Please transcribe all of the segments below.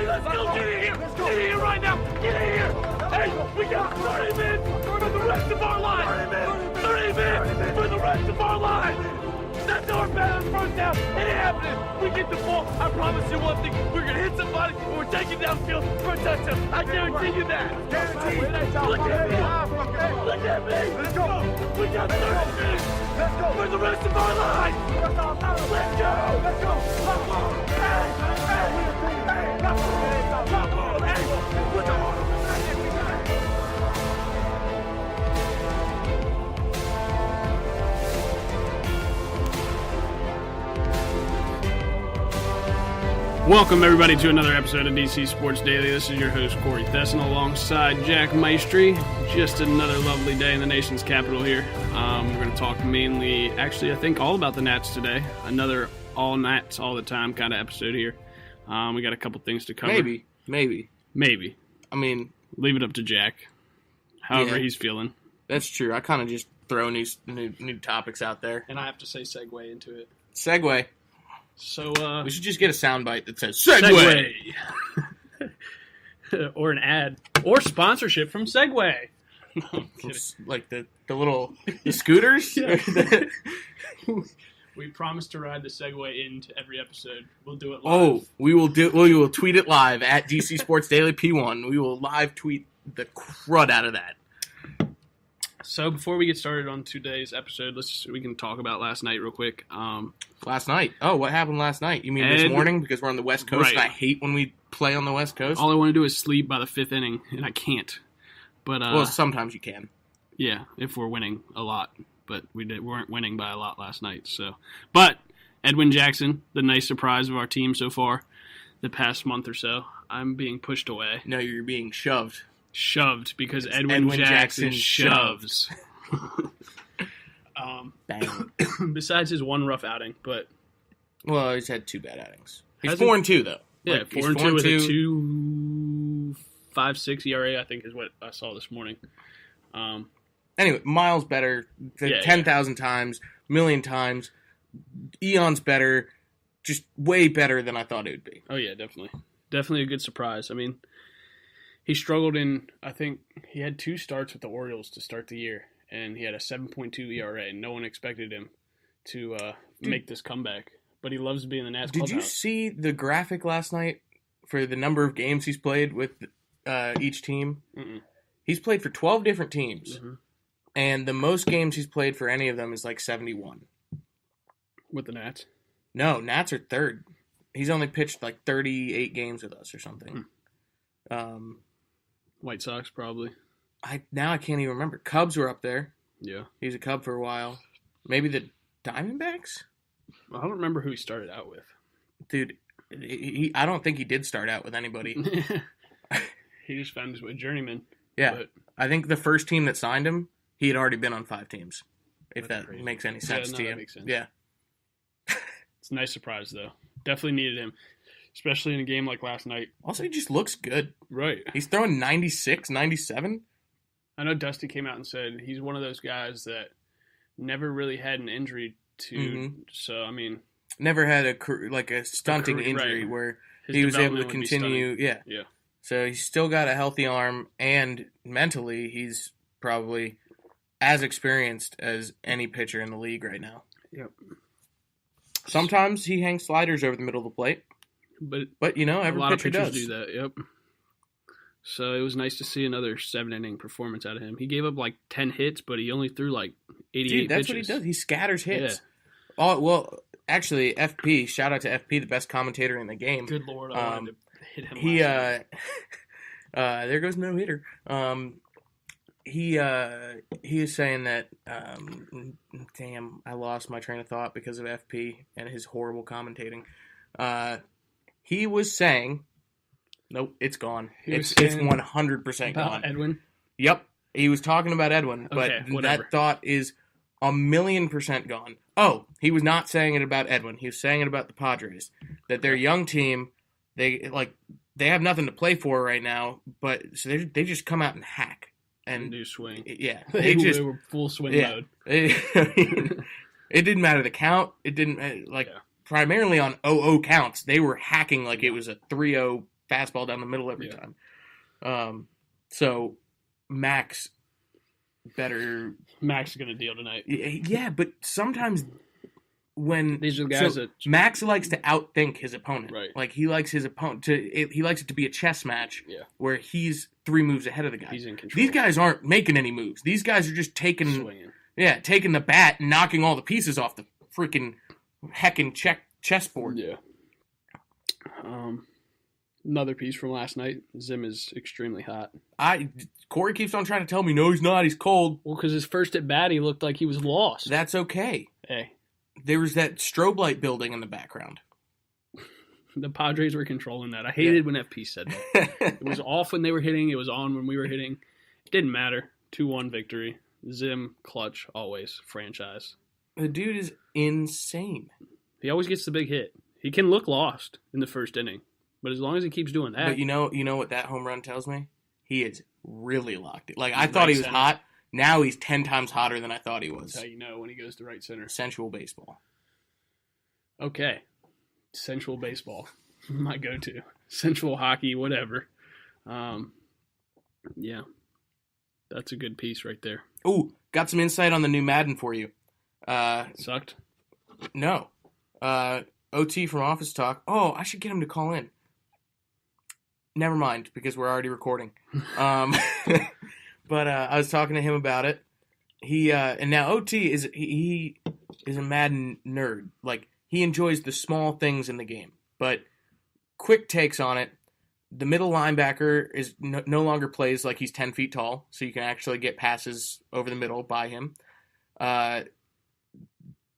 let's go. Get in here. Get in here right now. Get in here. Hey, we got 30 minutes for the rest of our life. 30 minutes for the rest of our life. That's our bad first down. It ain't happening. We get the ball. I promise you one thing. We're going to hit somebody and we're taking downfield for a touchdown. I guarantee you that. Guarantee. Look at me. Look at me. Let's go. We got 30 minutes. Let's go. For the rest of our lives. Let's go. Let's go. Hey. Welcome, everybody, to another episode of DC Sports Daily. This is your host, Corey Thesson, alongside Jack Maestri. Just another lovely day in the nation's capital here. We're going to talk mainly, actually, I think all about the Nats today. Another all Nats all the time kind of episode here. We got a couple things to cover. Maybe. I mean, leave it up to Jack. However he's feeling. That's true. I kind of just throw new topics out there. And I have to say segue into it. Segue. So, we should just get a soundbite that says Segway. Or an ad. Or sponsorship from Segway. No, like the scooters? We promise to ride the Segway into every episode. We'll do it live. Oh, we will tweet it live at DC Sports Daily P1. We will live tweet the crud out of that. So before we get started on today's episode, we can talk about last night real quick. Last night? Oh, what happened last night? You mean this morning? Because we're on the West Coast, right. And I hate when we play on the West Coast. All I want to do is sleep by the fifth inning, and I can't. But well, sometimes you can. Yeah, if we're winning a lot. But we weren't winning by a lot last night. But Edwin Jackson, the nice surprise of our team so far, the past month or so, I'm being pushed away. No, you're being shoved. Shoved because Edwin Jackson shoves. Bang. Besides his one rough outing, but well, he's had two bad outings. He's 4-2 though. Yeah, 4-2 with a 2.56 ERA, I think is what I saw this morning. Anyway, miles better, 10,000 times, million times. Eon's better, just way better than I thought it would be. Oh yeah, definitely a good surprise. I mean, he struggled I think he had two starts with the Orioles to start the year, and he had a 7.2 ERA, and no one expected him to make this comeback. But he loves being in the Nats clubhouse. Did you see the graphic last night for the number of games he's played with each team? Mm-mm. He's played for 12 different teams, mm-hmm. and the most games he's played for any of them is like 71. With the Nats? No, Nats are third. He's only pitched like 38 games with us or something. White Sox, probably. I can't even remember. Cubs were up there. Yeah. He's a Cub for a while. Maybe the Diamondbacks? I don't remember who he started out with. Dude, I don't think he did start out with anybody. He just found his way, journeyman. Yeah. But I think the first team that signed him, he had already been on 5 teams. If that crazy. Makes any sense to you. That makes sense. Yeah. It's a nice surprise, though. Definitely needed him, especially in a game like last night. Also, he just looks good. Right. He's throwing 96, 97. I know Dusty came out and said he's one of those guys that never really had an injury to. Mm-hmm. So, I mean. Never had a stunting injury right. where His he was able to continue. Yeah. Yeah. So he's still got a healthy arm, and mentally he's probably as experienced as any pitcher in the league right now. Yep. Sometimes he hangs sliders over the middle of the plate. But you know, every pitcher does. do that, yep. So it was nice to see another 7-inning performance out of him. He gave up like 10 hits, but he only threw like 88 Dude, that's pitches. what he does. He scatters hits. Yeah. Oh, well, actually, FP, shout out to FP, the best commentator in the game. Good Lord, I wanted to hit him He, last night. there goes no hitter. He is saying that, damn, I lost my train of thought because of FP and his horrible commentating. He was saying, nope, it's gone. It's 100% gone. Edwin? Yep. He was talking about Edwin, but that thought is 1,000,000% gone. Oh, he was not saying it about Edwin. He was saying it about the Padres. That their young team, they have nothing to play for right now, but so they just come out and hack. And do swing. Yeah. They were full swing mode. It didn't matter the count. It didn't, primarily on 0-0 counts, they were hacking like it was a 3-0 fastball down the middle every time. So Max better. Max is going to deal tonight. Yeah, but sometimes when these are the guys that Max likes to outthink his opponent. Right. Like he likes his opponent he likes it to be a chess match. Yeah. Where he's 3 moves ahead of the guy. He's in control. These guys aren't making any moves. These guys are just swinging. Yeah, taking the bat and knocking all the pieces off the freaking heckin' chessboard. Yeah. Another piece from last night. Zim is extremely hot. Corey keeps on trying to tell me, no, he's not. He's cold. Well, because his first at bat, he looked like he was lost. That's okay. Hey. There was that strobe light building in the background. The Padres were controlling that. I hated when FP said that. It was off when they were hitting. It was on when we were hitting. It didn't matter. 2-1 victory. Zim, clutch, always. Franchise. The dude is insane. He always gets the big hit. He can look lost in the first inning. But as long as he keeps doing that. But you know what that home run tells me? He is really locked in. Like, I thought he was hot. Now he's 10 times hotter than I thought he was. That's how you know when he goes to right center. Sensual baseball. Okay. Sensual baseball. My go-to. Sensual hockey, whatever. Yeah. That's a good piece right there. Ooh, got some insight on the new Madden for you. Sucked? No. OT from Office Talk. Oh, I should get him to call in. Never mind, because we're already recording. But I was talking to him about it. He and now OT is a Madden nerd. Like, he enjoys the small things in the game. But quick takes on it. The middle linebacker is no longer plays like he's 10 feet tall, so you can actually get passes over the middle by him.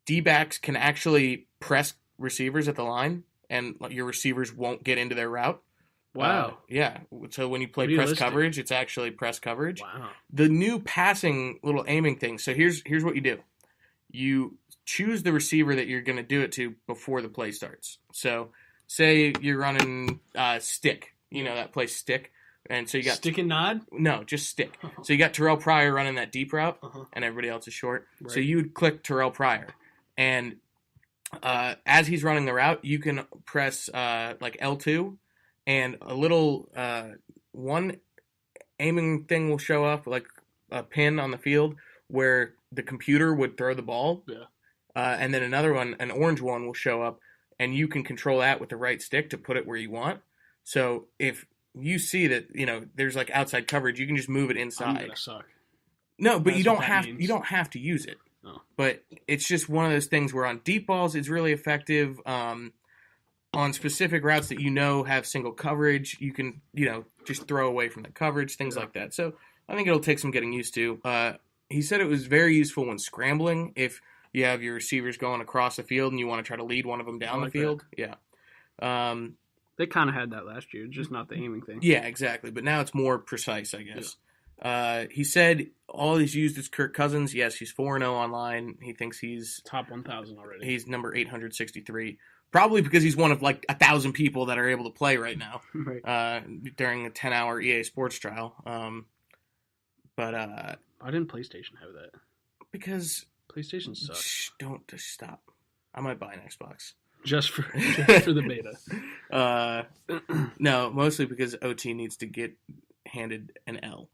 D-backs can actually press receivers at the line, and your receivers won't get into their route. Wow. Yeah. So when you play press coverage, it's actually press coverage. Wow. The new passing little aiming thing. So here's what you do. You choose the receiver that you're going to do it to before the play starts. So say you're running stick. You know that play stick. And so you got stick and nod? No, just stick. So you got Terrell Pryor running that deep route, and everybody else is short. Right. So you would click Terrell Pryor. And as he's running the route, you can press like L2, and a little one aiming thing will show up, like a pin on the field, where the computer would throw the ball. Yeah. And then another one, an orange one, will show up, and you can control that with the right stick to put it where you want. So if you see that, there's like outside coverage, you can just move it inside. I'm gonna suck. No, but you don't have to use it. Oh. But it's just one of those things where on deep balls it's really effective. On specific routes that have single coverage, you can just throw away from the coverage, things like that. So I think it'll take some getting used to. He said it was very useful when scrambling. If you have your receivers going across the field and you want to try to lead one of them down the field, yeah. They kind of had that last year, just not the aiming thing. Yeah, exactly. But now it's more precise, I guess. Yeah. He said all he's used is Kirk Cousins. Yes, he's 4-0 online. He thinks he's top 1,000 already. He's number 863. Probably because he's one of like 1,000 people that are able to play right now during a 10-hour EA Sports trial. But why didn't PlayStation have that? Because PlayStation sucks. Don't stop. I might buy an Xbox. Just for the beta. No, mostly because OT needs to get handed an L.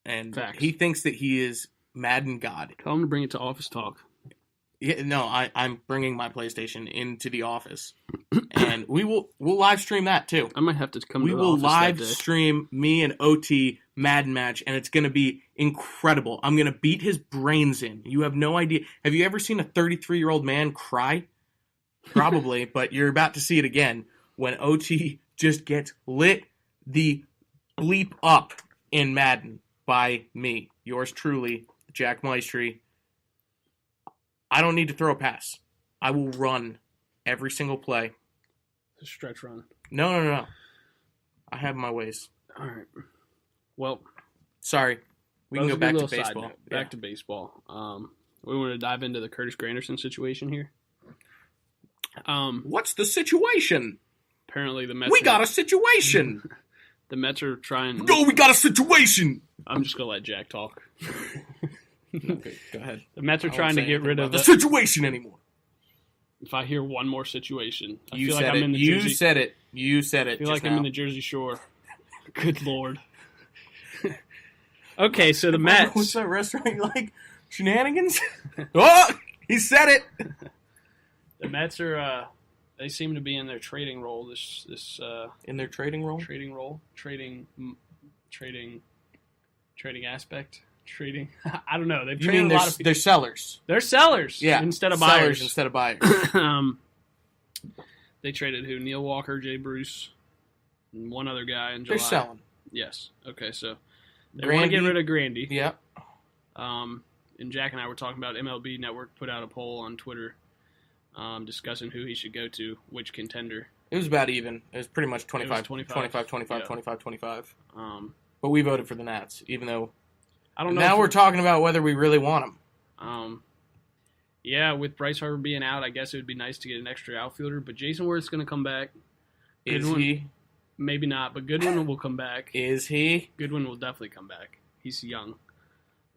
And Facts. He thinks that he is Madden God. Tell him to bring it to Office Talk. Yeah, no, I'm bringing my PlayStation into the office, and we'll live stream that too. I might have to come. We will live stream me and OT Madden match, and it's going to be incredible. I'm going to beat his brains in. You have no idea. Have you ever seen a 33-year-old man cry? Probably, but you're about to see it again when OT just gets lit the bleep up in Madden by me, yours truly, Jack Maestri. I don't need to throw a pass. I will run every single play. It's a stretch run. No. I have my ways. All right. Well, sorry. We can go back to baseball. Back to baseball. We want to dive into the Curtis Granderson situation here. What's the situation? Apparently the Mets... We got a situation! The Mets are trying... No, we got a situation! I'm just going to let Jack talk. Okay, go ahead. The Mets are trying to get rid of the situation anymore. If I hear one more situation, I you feel said like I'm in the You Jersey... said it. You said it. I feel like I'm in the Jersey Shore. Good Lord. Okay, so the Mets. What's that restaurant you like? Shenanigans? Oh, he said it. The Mets are. They seem to be in their trading role. This. In their trading role. Trading aspect. Trading. I don't know. They've You traded mean a lot of people. they're sellers? They're sellers. Yeah. Instead of sellers buyers. instead of buyers. They traded who? Neil Walker, Jay Bruce, and one other guy in July. They're selling. Yes. Okay, so they want to get rid of Grandy. Yep. And Jack and I were talking about MLB Network put out a poll on Twitter discussing who he should go to, which contender. It was about even. It was pretty much 25, 25, 25, 25, 25. But we voted for the Nats, even though I don't know. Now we're talking about whether we really want them. Yeah, with Bryce Harper being out, I guess it would be nice to get an extra outfielder. But Jason Worth's going to come back. Is he? Maybe not, but Goodwin will come back. Is he? Goodwin will definitely come back. He's young,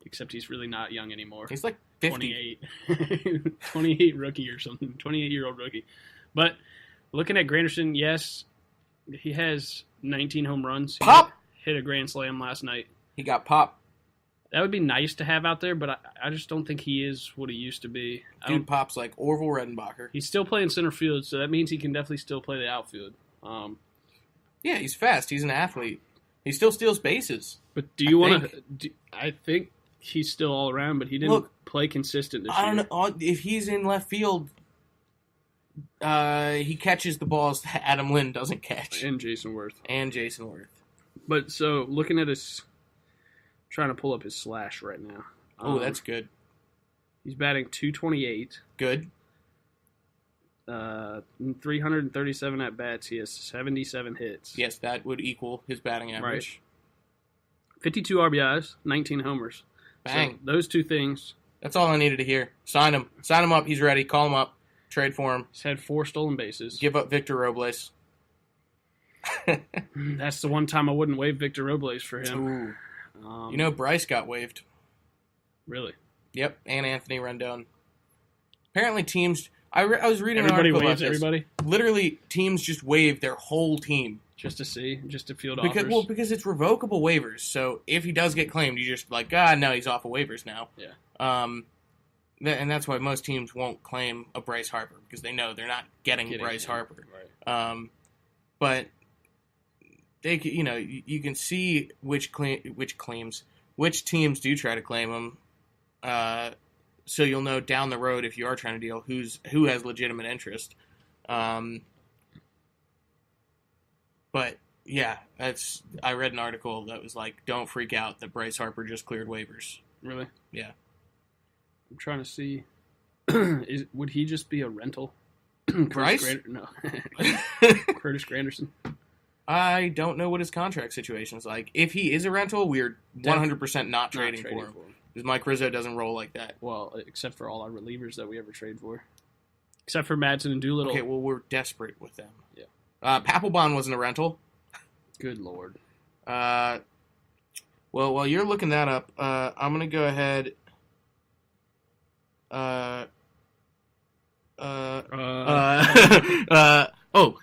except he's really not young anymore. He's like 50. 28. 28 rookie or something. 28-year-old rookie. But looking at Granderson, yes, he has 19 home runs. Pop! Hit a grand slam last night. He got popped. That would be nice to have out there, but I just don't think he is what he used to be. Dude pops like Orville Redenbacher. He's still playing center field, so that means he can definitely still play the outfield. Yeah, he's fast. He's an athlete. He still steals bases. But do you want to? I think he's still all around, but he didn't play consistent this year. I don't know if he's in left field. He catches the balls that Adam Lynn doesn't catch, and Jason Worth. But so looking at his, trying to pull up his slash right now. Oh, that's good. He's batting .228. Good. 337 at bats. He has 77 hits. Yes, that would equal his batting average. Right. 52 RBIs, 19 homers. Bang. So those two things. That's all I needed to hear. Sign him. Sign him up. He's ready. Call him up. Trade for him. He's had 4 stolen bases. Give up Victor Robles. That's the one time I wouldn't waive Victor Robles for him. You know, Bryce got waived. Really? Yep, and Anthony Rendon. Apparently teams... I was reading everybody an article waives about this. Everybody? Literally, teams just waived their whole team. Just to field offers? offers? Because it's revocable waivers. So if he does get claimed, you just like, no, he's off of waivers now. Yeah. And that's why most teams won't claim a Bryce Harper, because they know they're not getting Bryce Harper. Right. But they, you can see which teams do try to claim him. So you'll know down the road, if you are trying to deal, who has legitimate interest. But yeah, I read an article that was like, don't freak out that Bryce Harper just cleared waivers. Really? Yeah. I'm trying to see. Would he just be a rental? Bryce? No. Curtis Granderson. I don't know what his contract situation is like. If he is a rental, we're 100% not trading for him. Because Mike Rizzo doesn't roll like that. Well, except for all our relievers that we ever trade for. Except for Madson and Doolittle. Okay, well, we're desperate with them. Yeah. Papelbon wasn't a rental. Good Lord. Well, while you're looking that up, I'm going to go ahead...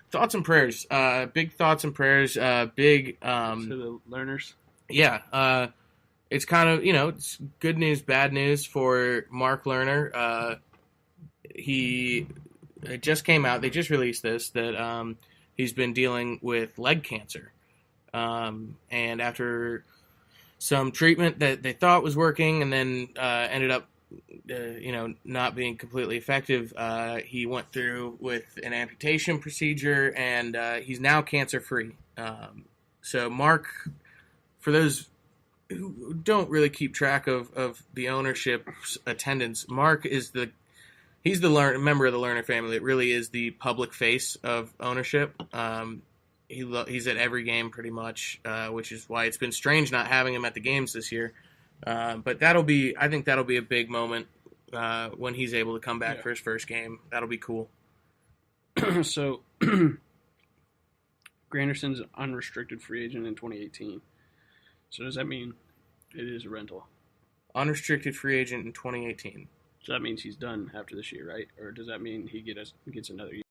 thoughts and prayers. Big thoughts and prayers. To the learners. Yeah. It's kind of, it's good news, bad news for Mark Lerner. It just came out. They just released this that he's been dealing with leg cancer. And after some treatment that they thought was working and then ended up not being completely effective, he went through with an amputation procedure, and he's now cancer-free. So Mark, for those who don't really keep track of the ownership's attendance, Mark is he's the member of the Lerner family that really is the public face of ownership. He's at every game pretty much, which is why it's been strange not having him at the games this year. But I think that'll be a big moment when he's able to come back for his first game. That'll be cool. So, Granderson's an unrestricted free agent in 2018. So does that mean it is a rental? Unrestricted free agent in 2018. So that means he's done after this year, right? Or does that mean he gets another year?